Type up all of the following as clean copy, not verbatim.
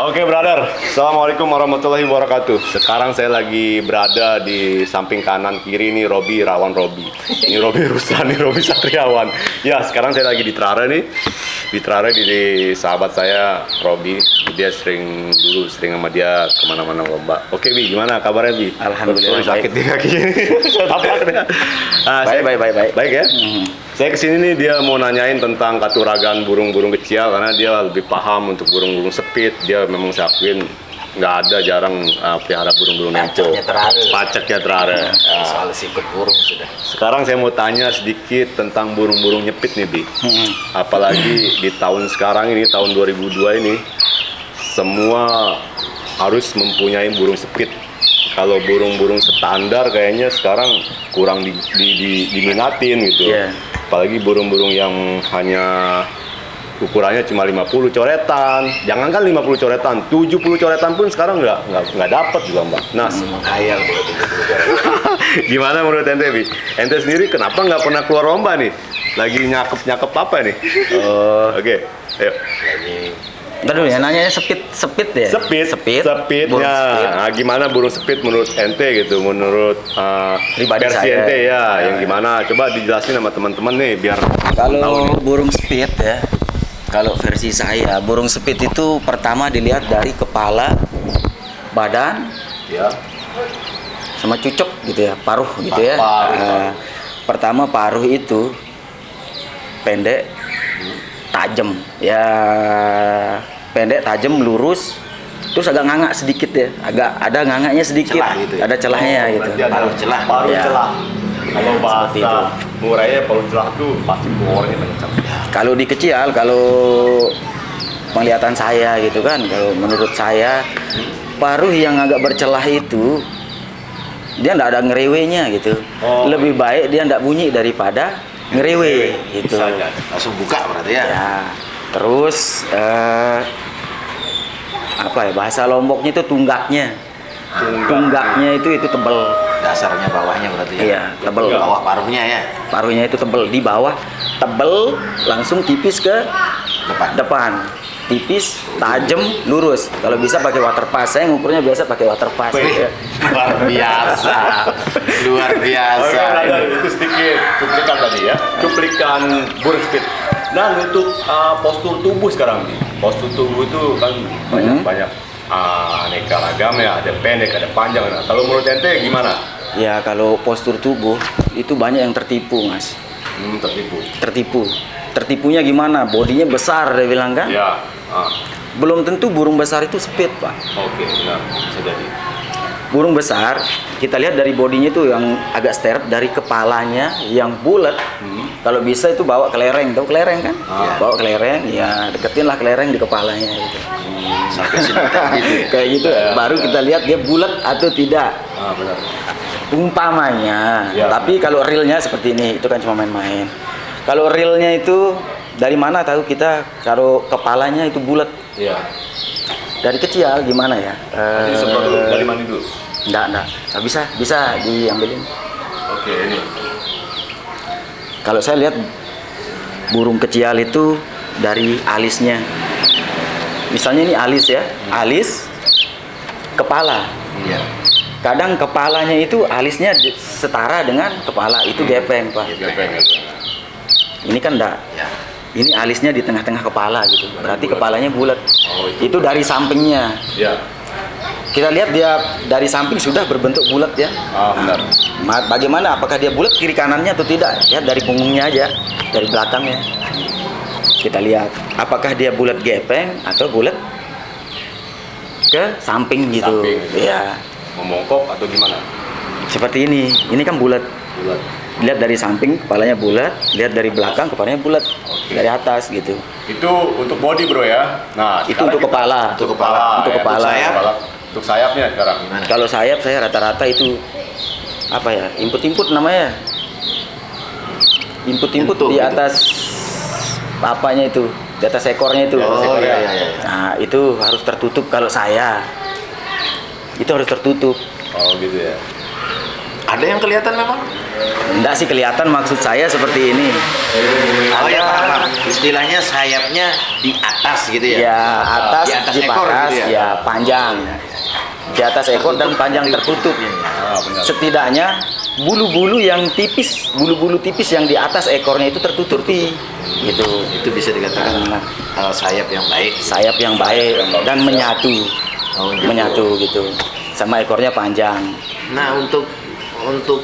Oke, brother. Assalamualaikum warahmatullahi wabarakatuh. Sekarang saya lagi berada di samping kanan kiri nih Robi, Rawan Robi. Ini Robi Ruslan, ini Robi Satriawan. Ya, sekarang saya lagi di Trare nih. Di Trare di sahabat saya Robi. Dia sering sama dia kemana-mana lomba. Oke, Bi, gimana kabarnya, Bi? Alhamdulillah. Sorry, sakit di kaki. Baik. Baik ya. Saya kesini nih dia mau nanyain tentang katuragan burung-burung kecil karena dia lebih paham untuk burung-burung sepit. Dia memang saya akuin nggak ada, jarang pelihara burung-burung nempo. Pacaknya Trare. Soal sikut burung sudah. Sekarang saya mau tanya sedikit tentang burung-burung nyepit nih, Bi. Apalagi di tahun sekarang ini, tahun 2002 ini, semua harus mempunyai burung sepit. Kalau burung-burung standar kayaknya sekarang kurang diminatin gitu. Yeah. Apalagi burung-burung yang hanya ukurannya cuma 50 coretan. Jangankan 50 coretan, 70 coretan pun sekarang nggak dapat juga, Mbak. Nah, Menghayal kalau 70 coretan. gimana menurut ente, Bi? Ente sendiri kenapa nggak pernah keluar lomba nih? Lagi nyakep apa nih? Oke, ayo. Ntar dulu ya, nanyanya sepit ya? Sepitnya. Burung sepit. Nah, gimana burung sepit menurut ente gitu? Menurut Pribadi versi saya. ente ya, yang gimana? Coba dijelasin sama teman-teman nih biar tahu Kalau nih. burung sepit ya, kalau versi saya, burung sepit itu pertama dilihat dari kepala, badan, Ya. sama cucuk gitu ya, paruh gitu ya. Paruh. Pertama paruh itu pendek, tajam, ya pendek, tajam, lurus, terus agak ngangak sedikit ya, agak ada ngangaknya sedikit, Celah gitu ya? ada celahnya gitu. Berarti ada Paruh celah. Paruh Ya. celah. Kalau Seperti itu. bahasa murahnya paruh celah tuh pasti orangnya kencang. Kalau di kecial, kalau penglihatan saya gitu kan, kalau menurut saya paruh yang agak bercelah itu dia nggak ada ngerewenya gitu. Oh. Lebih baik dia nggak bunyi daripada ngerewe gitu. Bisa aja. Langsung buka berarti ya? Ya, terus apa ya, bahasa Lomboknya itu tunggaknya. Tunggaknya itu tebel. Dasarnya bawahnya berarti ya? Iya, tebel. Bawah paruhnya ya? Paruhnya itu tebel, di bawah tebel, langsung tipis ke depan. Tipis, tajam, lurus. Kalau bisa pakai water pass. Saya ngukurnya biasa pakai water pass. Wih, Luar biasa. Luar biasa. Oke, brother, itu sedikit cuplikan tadi ya. Cuplikan burung spit. Dan untuk postur tubuh sekarang nih. Postur tubuh itu kan banyak aneka ragam ya. Ada pendek, ada panjang. Nah, kalau menurut ente gimana? Ya, kalau postur tubuh itu banyak yang tertipu, Mas. Tertipu. Tertipunya gimana? Bodinya besar, dia bilang kan? Ya. Belum tentu burung besar itu speed, Pak. Oke, benar. Bisa jadi. Burung besar, kita lihat dari bodinya itu yang agak steret, dari kepalanya yang bulat. Kalau bisa itu bawa kelereng, tahu kelereng kan? Bawa kelereng, ya deketin lah kelereng di kepalanya gitu. Sampai sini gitu ya? Kayak gitu, baru kita lihat dia bulat atau tidak. Benar. Umpamanya, Ya. tapi kalau realnya seperti ini, itu kan cuma main-main. Kalau realnya itu dari mana tahu kita kalau kepalanya itu bulat? Iya. Dari kecil gimana ya? Jadi semprot dulu dari mana dulu? Enggak. Nggak bisa diambilin. Oke, ini. Kalau saya lihat burung kecil itu dari alisnya. Misalnya ini alis ya, alis, kepala. Iya. Kadang kepalanya itu alisnya setara dengan kepala, itu gepeng, Pak. Gepeng. Ini kan enggak. Ya. Ini alisnya di tengah-tengah kepala gitu. Berarti bulat. kepalanya bulat. Oh, Itu dari sampingnya. Ya. Kita lihat dia dari samping sudah berbentuk bulat ya. Benar. Bagaimana? Apakah dia bulat kiri kanannya atau tidak? Lihat dari punggungnya aja, dari belakangnya. Kita lihat apakah dia bulat gepeng atau bulat ke samping gitu. Samping, gitu. Ya, Memongkok atau gimana? seperti ini. Ini kan bulat. Bulat. Lihat dari samping kepalanya bulat, lihat dari belakang kepalanya bulat. Oke. Dari atas gitu. Itu untuk body, Bro ya. Nah, Itu sekarang untuk kepala. Untuk kepala. Untuk ya. kepala. Untuk sayapnya sekarang. Gimana? Kalau sayap saya rata-rata itu apa ya? Input namanya. Input Input di gitu. atas apanya itu, di atas ekornya itu. Di atas Oh ekornya. iya. Nah, itu harus tertutup kalau saya. Itu harus tertutup. Oh, gitu ya. Ada yang kelihatan memang? Enggak sih, kelihatan maksud saya seperti ini. Oh ya, paham. Istilahnya sayapnya di atas gitu ya? Ya, atas di atas di ekor paras, gitu ya? ya panjang. Di atas ekor dan panjang tertutup. Setidaknya bulu-bulu yang tipis, bulu-bulu tipis yang di atas ekornya itu tertutupi. Gitu. Itu bisa dikatakan sayap yang baik. Sayap yang baik dan menyatu. Oh, gitu. Menyatu gitu. Sama ekornya panjang. Nah, untuk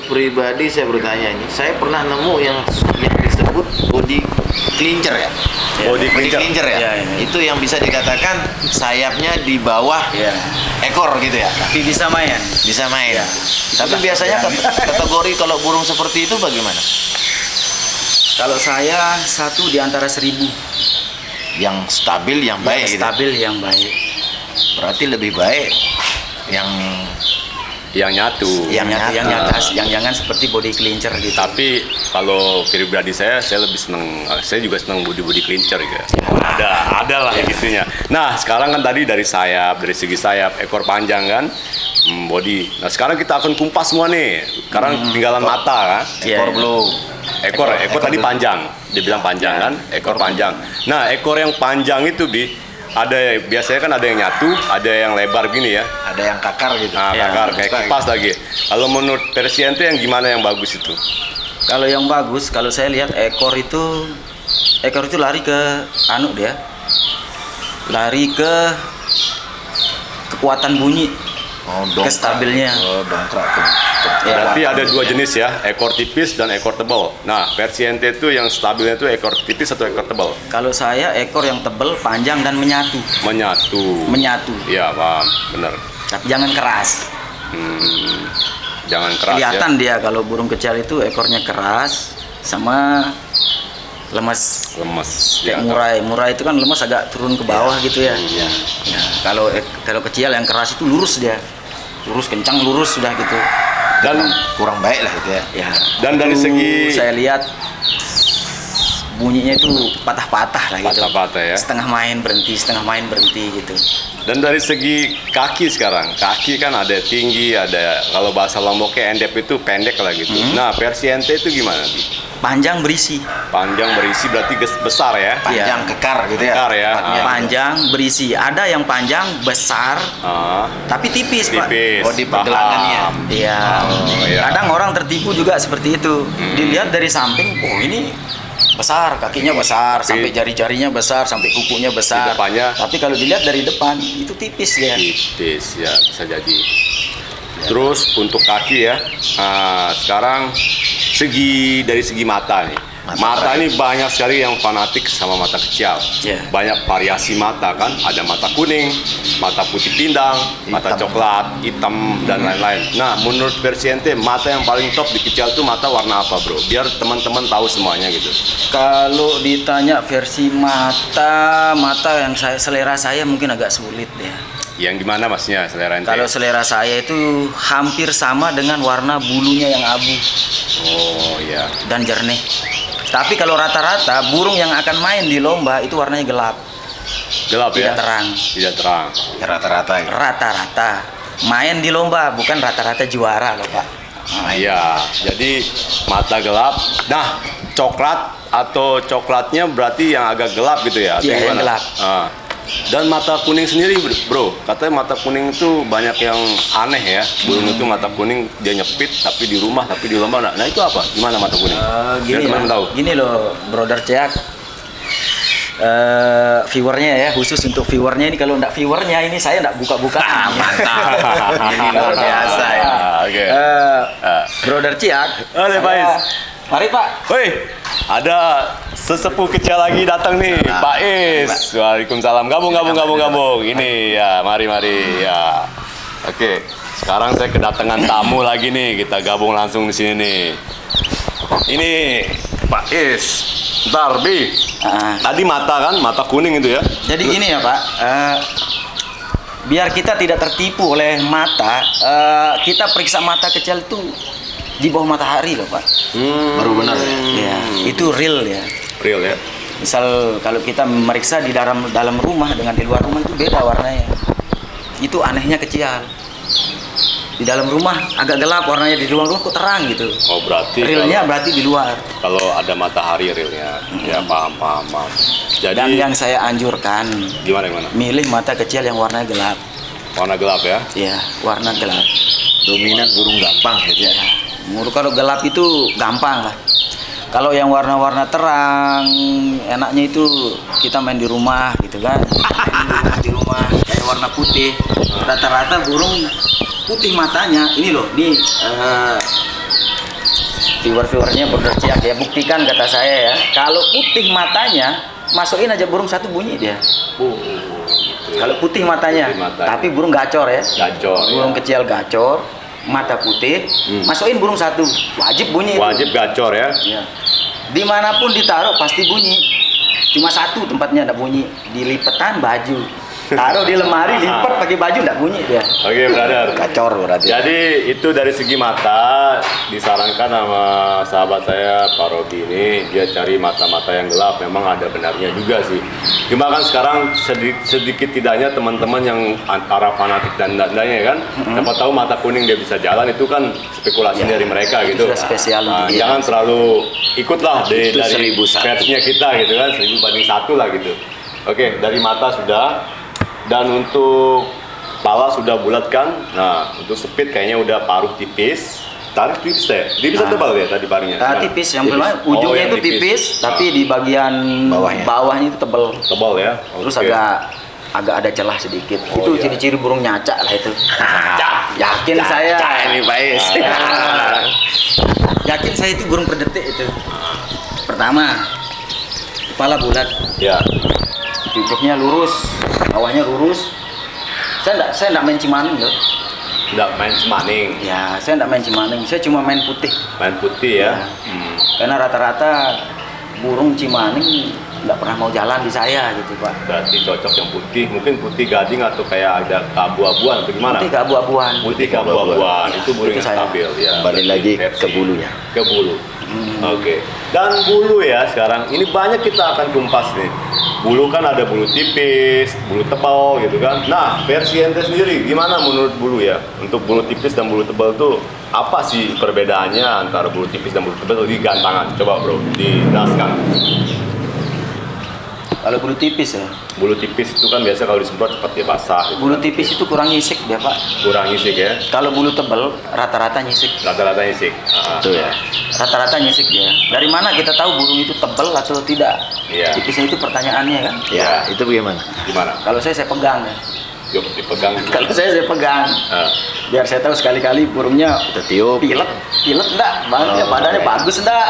pribadi saya bertanya ini, saya pernah nemu yang disebut body clincher ya. Body clincher. ya. Ya, ya. Itu yang bisa dikatakan sayapnya di bawah Ya. ekor gitu ya. Tapi bisa main. Bisa main. Ya. Tapi biasanya kategori kalau burung seperti itu bagaimana? Kalau saya 1 di antara 1000. Yang stabil, yang baik Yang gitu. stabil, yang baik. Berarti lebih baik yang nyatu. Yang nyatu, yang nyatas, yang jangan seperti body clincher gitu. Tapi kalau pribadi saya lebih seneng, saya juga seneng body clincher gitu. Ada lah gitunya. Nah, sekarang kan tadi dari segi sayap, ekor panjang kan, body. Nah, sekarang kita akan kumpas semua nih. Sekarang tinggalan mata kan. Iya, ekor iya. belum. Ekor tadi panjang, dibilang panjang kan, ekor panjang. Nah, ekor yang panjang itu biasanya kan ada yang nyatu, ada yang lebar gini ya. Ada yang kakar gitu. Nah, Ya, kakar kayak kipas lagi. Kalau menurut Persian itu yang gimana yang bagus itu? Kalau yang bagus, kalau saya lihat ekor itu lari ke dia. Lari ke kekuatan bunyi. Oh, dongkrak. Kestabilnya. Oh, dongkrak tuh. Ya. Berarti ada 2 jenis ya, ekor tipis dan ekor tebal. Nah, Persian itu yang stabilnya itu ekor tipis atau ekor tebal? Kalau saya ekor yang tebal, panjang dan menyatu. Menyatu. Iya, paham, benar. Tapi jangan keras. Jangan keras Kelihatan ya. dia kalau burung kecil itu ekornya keras sama lemas. Lemes. Kayak Ya, murai itu kan lemas agak turun ke bawah gitu ya. Iya. Ya, kalau kecil yang keras itu lurus dia. Lurus kencang lurus sudah gitu. Dan Kurang baik lah gitu ya. Ya. Dan dari itu segi- saya lihat bunyinya itu patah-patah lah gitu. Patah-patah ya. Setengah main berhenti gitu. Dan dari segi kaki sekarang, kaki kan ada tinggi, ada kalau bahasa Lomboknya endep itu pendek lah gitu. Nah, Persian itu gimana? Panjang berisi. Panjang berisi berarti besar ya? Panjang kekar gitu ya. Kekar ya. Tempatnya. Panjang berisi. Ada yang panjang besar Ah, tapi tipis, Pak. tipis. Oh, di pergelangannya. paham. Iya. Oh, iya. Kadang orang tertipu juga seperti itu. Dilihat dari samping, oh ini besar, kakinya besar, sampai jari-jarinya besar, sampai kukunya besar. Di depannya? Tapi kalau dilihat dari depan, itu tipis ya. Tipis ya, bisa jadi. Terus untuk kaki ya, sekarang dari segi mata nih. Mata ini banyak sekali yang fanatik sama mata kecil. Iya. Banyak variasi mata kan, ada mata kuning, mata putih pindang, mata Hitam. coklat, hitam dan lain-lain. Nah, menurut Persiente, mata yang paling top di kecil itu mata warna apa, bro? Biar teman-teman tahu semuanya gitu. Kalau ditanya versi mata yang selera saya mungkin agak sulit ya. Yang gimana masnya selera ente? Kalau selera saya itu hampir sama dengan warna bulunya yang abu Oh iya. dan jernih. Tapi kalau rata-rata burung yang akan main di lomba itu warnanya gelap, Gelap ya? tidak terang. Tidak terang. Ya, rata-rata gitu. Rata-rata main di lomba, bukan rata-rata juara loh Pak. Nah, iya, jadi mata gelap. Nah, coklat atau coklatnya berarti yang agak gelap gitu ya? Atau Iya, yang gimana? gelap. Ah. Dan mata kuning sendiri, bro, katanya mata kuning itu banyak yang aneh ya. Burung itu mata kuning dia nyepit, tapi di rumah, tapi di lomba. Nah, itu apa? Gimana mata kuning? Biar Gini teman-teman tahu. Gini loh, Brother Ceak. Viewernya ya, khusus untuk viewernya ini, kalau enggak viewernya ini saya enggak buka-buka. Mantap. Ini luar biasa ya. Oke. Brother Ciak. Halo, Pak Is. Mari Pak. Woi, ada sesepuh kecil lagi datang nih, Pak Is. Waalaikumsalam. Gabung. Ini ya, mari ya. Oke, sekarang saya kedatangan tamu lagi nih. Kita gabung langsung di sini nih. Ini Pak Is. Bentar, Bi. Tadi mata kuning itu ya. Jadi gini ya Pak. Biar kita tidak tertipu oleh mata, kita periksa mata kecil itu di bawah matahari loh Pak. Baru benar ya. Ya, itu real ya. Real ya. Misal kalau kita meriksa di dalam rumah dengan di luar rumah itu beda warnanya. Itu anehnya kecil. Di dalam rumah agak gelap warnanya, di luar rumah kok terang gitu. Oh, berarti Realnya berarti di luar. kalau ada matahari realnya. Ya, paham. Jadi Dan yang saya anjurkan, gimana? milih mata kecil yang warnanya gelap. Warna gelap ya? Iya, warna gelap. Dominan burung gampang gitu ya. Kalau gelap itu gampang lah. Kalau yang warna-warna terang, enaknya itu kita main di rumah gitu kan. Main di rumah kayak warna putih. Rata-rata burung putih matanya. Ini loh, nih viewer-viewernya berderciak ya. Buktikan kata saya ya. Kalau putih matanya, masukin aja burung satu bunyi dia. Kalau putih matanya, tapi burung gacor ya. Burung ya. kecil gacor, mata putih, masukin burung satu, wajib bunyi. Wajib gacor ya. Ya. Dimanapun ditaruh pasti bunyi. Cuma satu tempatnya ada bunyi, di lipetan baju. Taruh di lemari, lipat pakai baju nggak bunyi dia. Oke, brother. Gacor berarti. Jadi itu dari segi mata disarankan sama sahabat saya Pak Robi ini, dia cari mata-mata yang gelap. Memang ada benarnya juga sih. Cuma kan sekarang sedikit tidaknya teman-teman yang antara fanatik dan dandanya kan, dapat tahu mata kuning dia bisa jalan, itu kan spekulasi Ya, dari mereka itu gitu. sudah spesial untuk dia. Jangan terlalu ikutlah dari 1001. versinya kita gitu kan, 1000 banding 1 lah gitu. Oke, dari mata sudah. Dan untuk pala sudah bulat kan. Nah, untuk speed kayaknya udah paruh tipis. Tarik tipis ya? Tipis atau tebal ya tadi parinya? Tipis, yang pertama ujungnya yang itu tipis, tapi di bagian bawahnya itu tebel. Tebal ya? Terus Oke. agak ada celah sedikit. Oh, Itu iya. ciri-ciri burung nyacak lah itu. Yakin saya. Ini Pak Is. Yakin saya itu burung per detik itu. Pertama, kepala bulat, Ya. cucuknya lurus, bawahnya lurus. Saya enggak main cimaning loh. Nggak main semaning. Ya, saya enggak main cimaning. Saya cuma main putih. Main putih ya. Ya. Karena rata-rata burung cimaning nggak pernah mau jalan di saya gitu Pak. Berarti cocok yang putih. Mungkin putih gading atau kayak ada keabu-abuan atau gimana? Putih keabu-abuan. Putih keabu-abuan. Itu burung Itu yang saya. stabil ya. Kembali lagi Versi. ke bulunya. Ke bulu. Oke. Dan bulu ya sekarang ini banyak kita akan kumpas nih. Bulu kan ada bulu tipis, bulu tebal gitu kan. Nah, versi ente sendiri gimana menurut bulu ya? Untuk bulu tipis dan bulu tebal tuh apa sih perbedaannya antara bulu tipis dan bulu tebal di gantangan? Coba bro, dijelaskan. Kalau bulu tipis ya. Bulu tipis itu kan biasa kalau disemprot cepat dia basah. Gitu. Bulu tipis itu kurang nyisik dia Pak. Kurang isik ya. Kalau bulu tebal rata-rata nyisik. Rata-rata isik. Itu ya. Rata-rata nyisik dia. Dari mana kita tahu burung itu tebal atau tidak? Iya. Tipisnya itu pertanyaannya kan. Ya, itu bagaimana? Gimana? Kalau saya pegang ya. Yuk dipegang. Kalau saya pegang. Ah. Biar saya tahu sekali-kali burungnya Kita tiup. pilet enggak, badannya bagus enggak,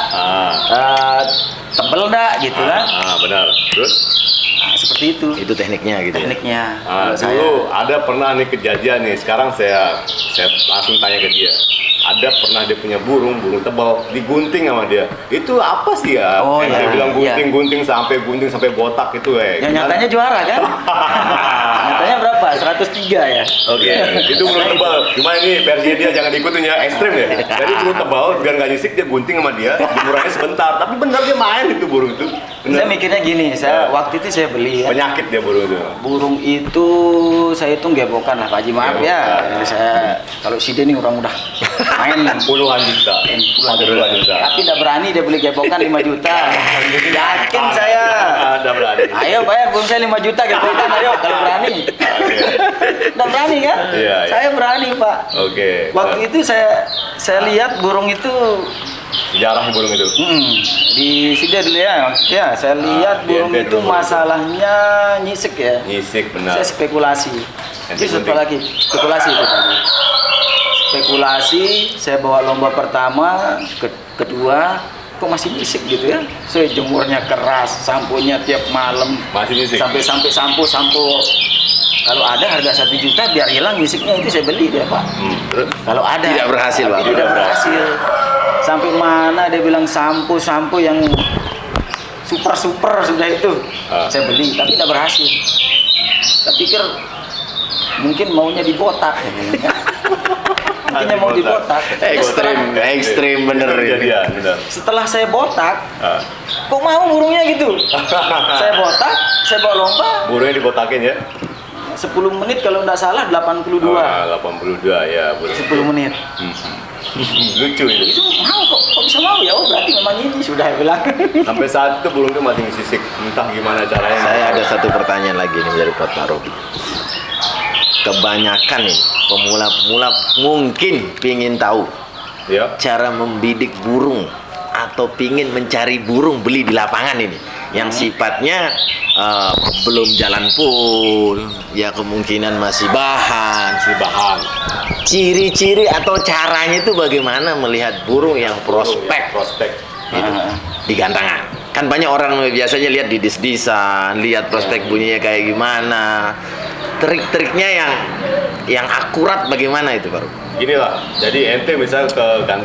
tebel enggak gitu kan. Benar. Terus? Nah, seperti itu Itu tekniknya gitu ya. tekniknya. Ah, Kalau saya dulu ada pernah nih kejadian nih. Sekarang saya langsung tanya ke dia. Ada pernah dia punya burung tebal digunting sama dia. Itu apa sih ya? Oh, Yang iya, dia bilang iya. gunting sampai botak itu yang Gimana? nyatanya juara kan. Nyatanya berapa? 103 ya. Oke, itu burung tebal. Cuma ini versinya dia jangan diikutin ya, ekstrim ya. Jadi burung tebal biar nggak nyisik dia gunting sama dia, dimurahnya sebentar. Tapi benar dia main itu burung itu. Saya Benar. mikirnya gini, waktu itu saya beli ya. Penyakit dia burung itu. Burung itu saya hitung gebokan lah Pak Haji, maaf ya. Saya kalau si dia nih orang udah main Puluhan juta. Puluhan juta. tapi tidak berani dia beli gebokan 5 juta. Yakin saya. Ada berani. Ayo bayar burung saya 5 juta gebokan, ayo kalau berani. Oke. Tidak berani kan? Iya, iya. Saya berani Pak. Oke. Waktu itu saya lihat burung itu Sejarah burung itu. di sini dulu ya, maksudnya saya lihat di burung ente itu dulu. masalahnya nyisik ya. Nyisik benar. Saya spekulasi. Ente Itu gunting. lagi spekulasi itu tadi. Spekulasi, saya bawa lomba pertama, kedua, kok masih nyisik gitu ya? Saya jemurnya keras, sampunya tiap malam, Masih nyisik. sampai sampo. Kalau ada harga 1 juta biar hilang nyisiknya itu saya beli dia Pak. Terus Kalau ada. Tidak berhasil, Pak. Tidak berhasil. Sampai mana dia bilang sampo yang super sudah itu. Saya beli tapi tidak berhasil. Saya pikir mungkin maunya dibotak ya. Mungkin mau dibotak. Ekstrim bener ini. kejadian benar. Setelah saya botak, Ah, kok mau burungnya gitu? Saya botak, saya bawa lomba, burungnya dibotakin ya. 10 menit kalau nggak salah 82. Oh, 82 ya, betul. 10 menit. Lucu itu. Itu mau kok bisa mau ya? Oh berarti memang ini sudah bilang. Sampai saat itu burung itu masih ngesisik, entah gimana caranya. Saya ada satu pertanyaan lagi nih dari Pak Robi. Kebanyakan nih pemula-pemula mungkin pingin tahu Ya. cara membidik burung atau pingin mencari burung beli di lapangan ini yang sifatnya belum jalan full, ya kemungkinan masih bahan. Ciri-ciri atau caranya itu bagaimana melihat burung yang prospek gitu, di gantangan. Kan banyak orang biasanya lihat di dis-disan, lihat prospek bunyinya kayak gimana. Trik-triknya yang akurat bagaimana itu, Pak? Gini lah, jadi ente misalnya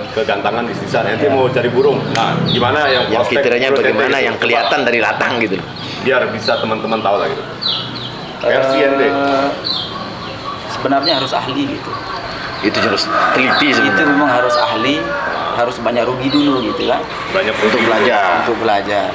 ke gantangan di sisa, ente mau cari burung. Nah, gimana yang Yang prospek kriterianya menurut bagaimana ente yang gitu? kelihatan dari latang gitu. Biar bisa teman-teman tahu lah gitu. Versi ente. Sebenarnya harus ahli gitu. Itu harus teliti Itu sebenarnya. memang harus ahli, harus banyak rugi dulu gitu kan. Banyak Untuk belajar. Untuk belajar.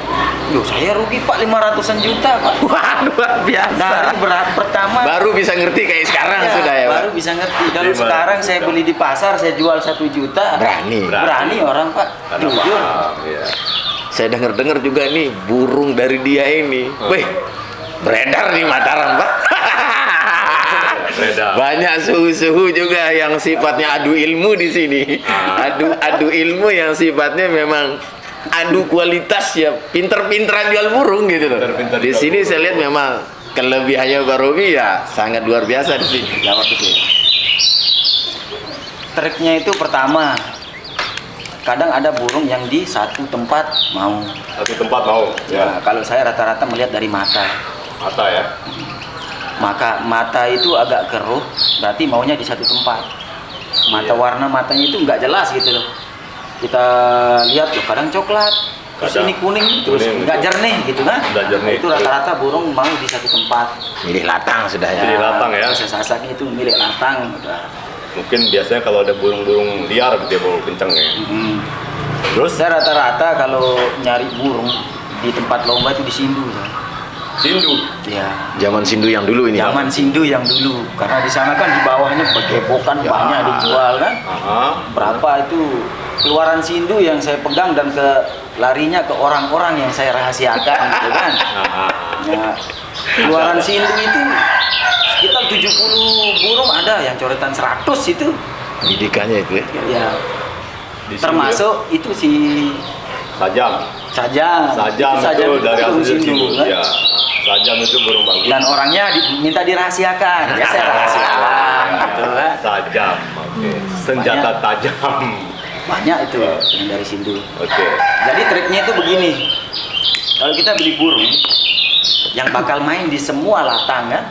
Loh, saya rugi Pak 500-an juta Pak. Wah, luar biasa. Dari berat pertama Baru bisa ngerti kayak sekarang ya, sudah ya, Pak. baru bisa ngerti. Kalau 500 sekarang saya beli di pasar, saya jual 1 juta. Berani. Orang Pak. Karena Jujur. paham, ya. Saya dengar-dengar juga nih burung dari dia ini. Wih, beredar di Mataram, Pak. Beredar. Banyak suhu-suhu juga yang sifatnya adu ilmu di sini. Adu ilmu yang sifatnya memang adu kualitas ya, pinter-pinteran jual burung gitu loh. Pinter-pinter Di jual sini burung. saya lihat memang kelebihannya Pak Robi ya sangat luar biasa di sini. Jawab itu. Triknya itu pertama, kadang ada burung yang di satu tempat mau. Satu tempat mau. Ya, Ya. kalau saya rata-rata melihat dari mata. Mata ya. Maka mata itu agak keruh, berarti maunya di satu tempat. Mata Iya. warna matanya itu nggak jelas gitu loh. Kita lihat loh, kadang coklat, terus Kadang ini kuning, terus kuning nggak gitu. jernih gitu kan? Nggak jernih. Itu rata-rata burung mau di satu tempat. Milih latang sudah ya. Milih latang ya. Sasaknya itu milik latang. Udah. Mungkin biasanya kalau ada burung-burung liar gitu ya, bau kenceng ya. Terus Saya rata-rata kalau nyari burung di tempat lomba itu di Sindu. Saya. sindu. Ya. Zaman Sindu yang dulu ini. Zaman Sindu yang dulu, karena di sana kan di bawahnya begebokan Ya. banyak dijual kan. Aha. Berapa itu keluaran Sindu yang saya pegang dan ke larinya ke orang-orang yang saya rahasiakan gitu kan. Aha. Ya, keluaran Sindu itu sekitar 70 burung ada yang coretan 100 itu. Didikannya itu ya. Ya, Di sini termasuk itu si sajam. Sajam. Sajam itu dari burung hasil sindu. kan. Ya. Sajam itu burung bagus. Dan orangnya minta dirahasiakan. Ya saya rahasiakan gitu kan. Sajam. Oke. Senjata tajam. Banyak itu yang dari Sindu. Oke. Jadi triknya itu begini. Kalau kita beli burung yang bakal main di semua latang kan.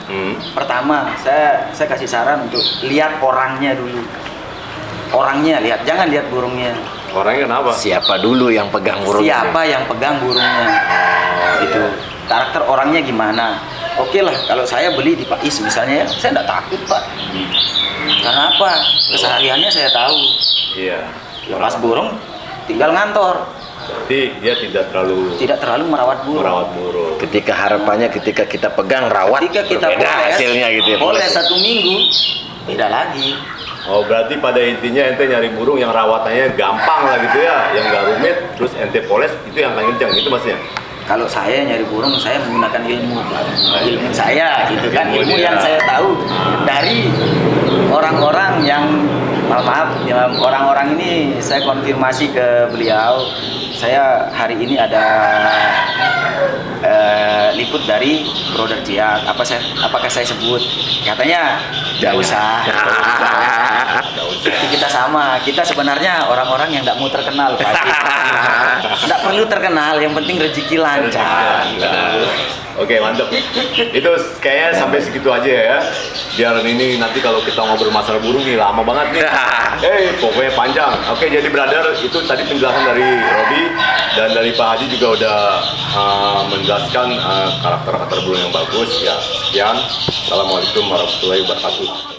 Pertama, saya kasih saran untuk lihat orangnya dulu. Orangnya lihat, jangan lihat burungnya. Orangnya kenapa? Siapa dulu yang pegang burung? Siapa yang pegang burungnya? Itu karakter orangnya gimana? Oke lah, kalau saya beli di Pak Is misalnya ya, saya nggak takut Pak. Karena apa? Kesehariannya saya tahu. Iya. Lepas burung, tinggal ngantor. Berarti dia tidak terlalu Merawat burung. merawat burung. Ketika harapannya ketika kita pegang rawat Ketika kita berbeda poles, hasilnya gitu ya. poles 1 minggu, beda lagi. Oh, berarti pada intinya ente nyari burung yang rawatannya gampang lah gitu ya, yang nggak rumit, terus ente poles itu yang paling kencang, itu maksudnya. Kalau saya nyari burung, saya menggunakan ilmu saya gitu kan, Ilmu ilmu dia. yang saya tahu dari orang-orang yang maaf ya, orang-orang ini saya konfirmasi ke beliau. Saya hari ini ada liput dari Brother Jiak. Apakah saya sebut? Katanya nggak usah. Itu kita sama. Kita sebenarnya orang-orang yang nggak mau terkenal, Pak. Nggak perlu terkenal. Yang penting rezeki lancar. Oke, mantep. Itu kayaknya sampai segitu aja ya. Biar ini nanti kalau kita ngobrol masalah burung nih lama banget nih. Pokoknya panjang. Oke, jadi brother, itu tadi penjelasan dari Robi dan dari Pak Haji juga udah menjelaskan karakter-karakter burung yang bagus. Ya, sekian. Assalamualaikum warahmatullahi wabarakatuh.